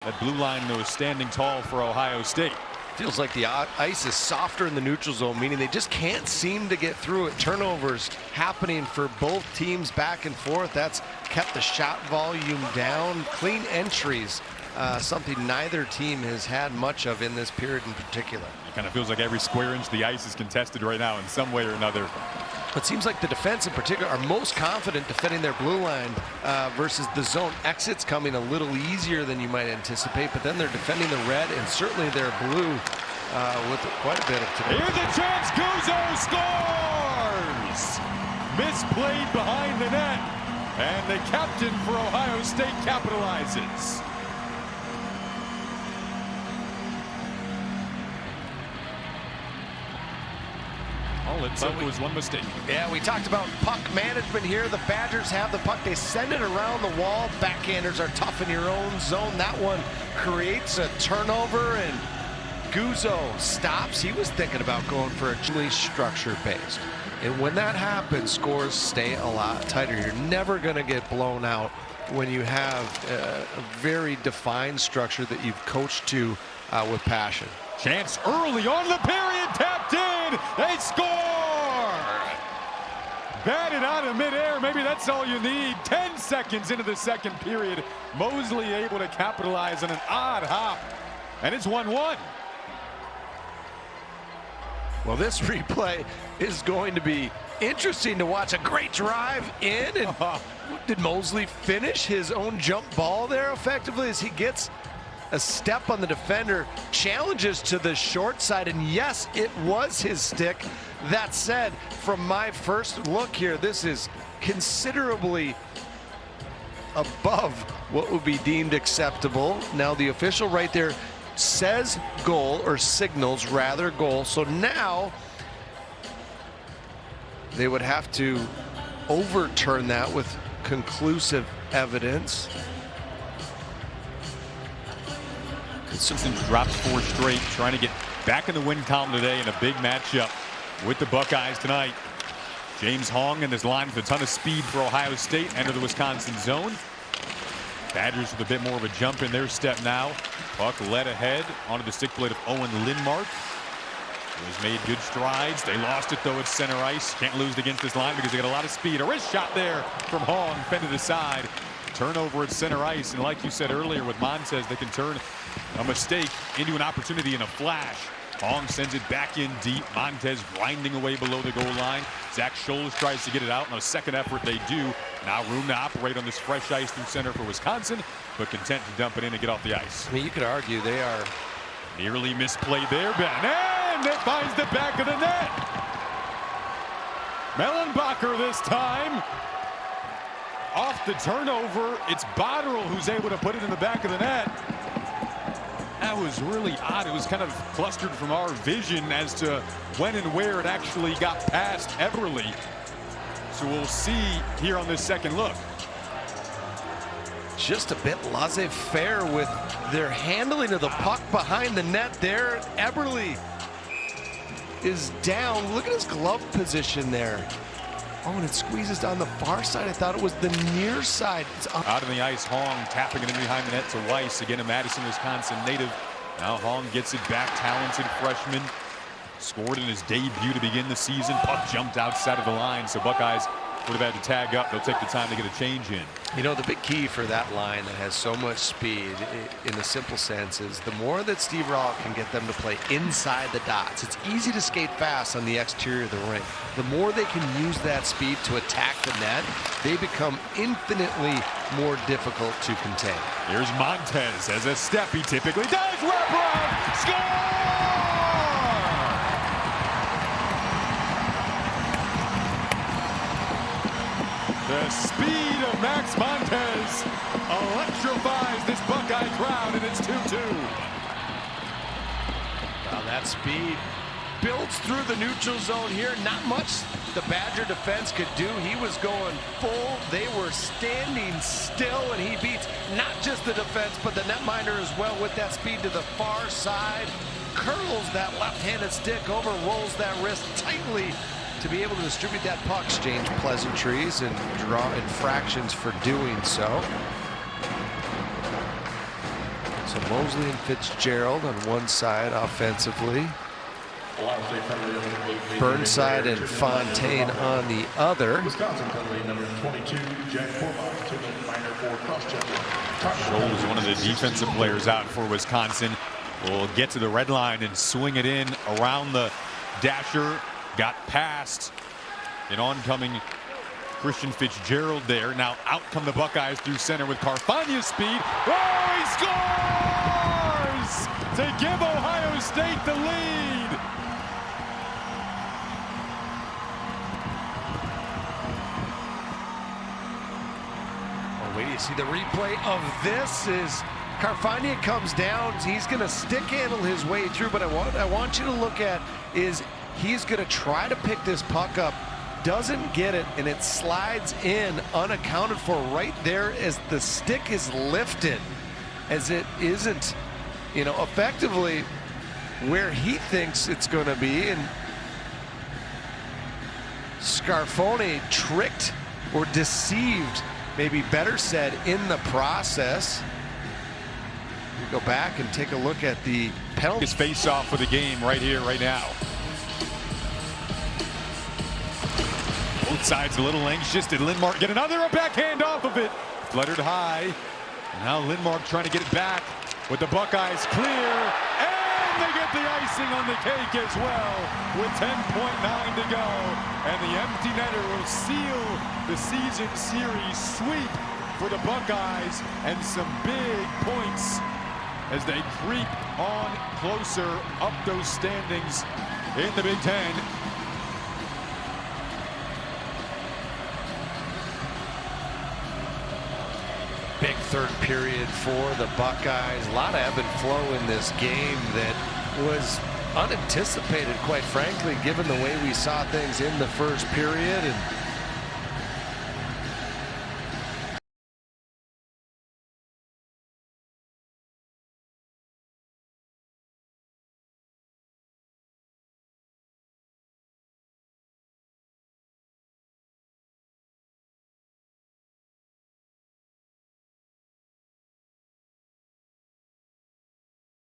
That blue line was standing tall for Ohio State. Feels like the ice is softer in the neutral zone, meaning they just can't seem to get through it. Turnovers happening for both teams back and forth. That's kept the shot volume down. Clean entries, something neither team has had much of in this period in particular. It kind of feels like every square inch of the ice is contested right now in some way or another. It seems like the defense in particular are most confident defending their blue line versus the zone exits coming a little easier than you might anticipate, but then they're defending the red and certainly their blue with quite a bit of today. Here's a chance, Guzzo scores! Misplayed behind the net, and the captain for Ohio State capitalizes. All it took was one mistake. Yeah, we talked about puck management here. The Badgers have the puck. They send it around the wall. Backhanders are tough in your own zone. That one creates a turnover, and Guzzo stops. He was thinking about going for a truly structure-based. And when that happens, scores stay a lot tighter. You're never going to get blown out when you have a very defined structure that you've coached to with passion. Chance early on the period, tapped in, they score! Batted out of midair, maybe that's all you need. 10 seconds into the second period, Mosley able to capitalize on an odd hop, and it's 1-1. Well, this replay is going to be interesting to watch. A great drive in, and did Mosley finish his own jump ball there effectively as he gets a step on the defender, challenges to the short side, and yes, it was his stick. That said, from my first look here, this is considerably above what would be deemed acceptable. Now the official right there says goal, or signals rather goal, so now they would have to overturn that with conclusive evidence. Simpson drops 4 straight, trying to get back in the win column today in a big matchup with the Buckeyes tonight. James Hong and his line with a ton of speed for Ohio State enter the Wisconsin zone. Badgers with a bit more of a jump in their step now. Buck led ahead onto the stick blade of Owen Lindmark. He has made good strides. They lost it though at center ice. Can't lose against this line because they got a lot of speed. A wrist shot there from Hong, fended aside. Turnover at center ice, and like you said earlier with Montez, they can turn a mistake into an opportunity in a flash. Hong sends it back in deep. Montez grinding away below the goal line. Zach Scholes tries to get it out. On a second effort, they do. Now room to operate on this fresh ice through center for Wisconsin, but content to dump it in and get off the ice. I mean, you could argue they are nearly misplayed there, Ben, and it finds the back of the net. Mellenbacher this time. Off the turnover, it's Botterill who's able to put it in the back of the net. That was really odd. It was kind of clustered from our vision as to when and where it actually got past Everly. So we'll see here on this second look. Just a bit laissez-faire with their handling of the puck behind the net there. Everly is down. Look at his glove position there. Oh, and it squeezes down the far side. I thought it was the near side. It's out on the ice, Hong tapping it in behind the net to Weiss. Again, a Madison, Wisconsin native. Now Hong gets it back. Talented freshman. Scored in his debut to begin the season. Puck jumped outside of the line, so Buckeyes would have had to tag up. They'll take the time to get a change in. You know, the big key for that line that has so much speed, in the simple sense, is the more that Steve Raw can get them to play inside the dots. It's easy to skate fast on the exterior of the rink. The more they can use that speed to attack the net, they become infinitely more difficult to contain. Here's Montez as a step he typically does. Wrap around, score! The speed of Max Montez electrifies this Buckeye crowd, and it's 2-2. Well, that speed builds through the neutral zone here. Not much the Badger defense could do. He was going full. They were standing still, and he beats not just the defense, but the netminder as well with that speed to the far side. Curls that left-handed stick over, rolls that wrist tightly to be able to distribute that puck, exchange pleasantries and draw infractions for doing so. So Mosley and Fitzgerald on one side offensively. Burnside and Fontaine on the other. Scholl is one of the defensive players out for Wisconsin. Will get to the red line and swing it in around the dasher. Got past an oncoming Christian Fitzgerald there. Now out come the Buckeyes through center with Carfagna's speed. Oh, he scores to give Ohio State the lead. Oh, wait, you see the replay of this is Carfagna comes down. He's going to stick handle his way through, but I want you to look at is he's going to try to pick this puck up. Doesn't get it, and it slides in unaccounted for right there as the stick is lifted, as it isn't, you know, effectively where he thinks it's going to be. And Scarfone tricked or deceived, maybe better said, in the process. We go back and take a look at the penalty. His face-off for the game right here, right now. Both sides a little anxious. Did Lindmark get another backhand off of it? Fluttered high. Now Lindmark trying to get it back with the Buckeyes clear. And they get the icing on the cake as well with 10.9 to go. And the empty netter will seal the season series sweep for the Buckeyes and some big points as they creep on closer up those standings in the Big Ten. Big third period for the Buckeyes. A lot of ebb and flow in this game that was unanticipated, quite frankly, given the way we saw things in the first period. And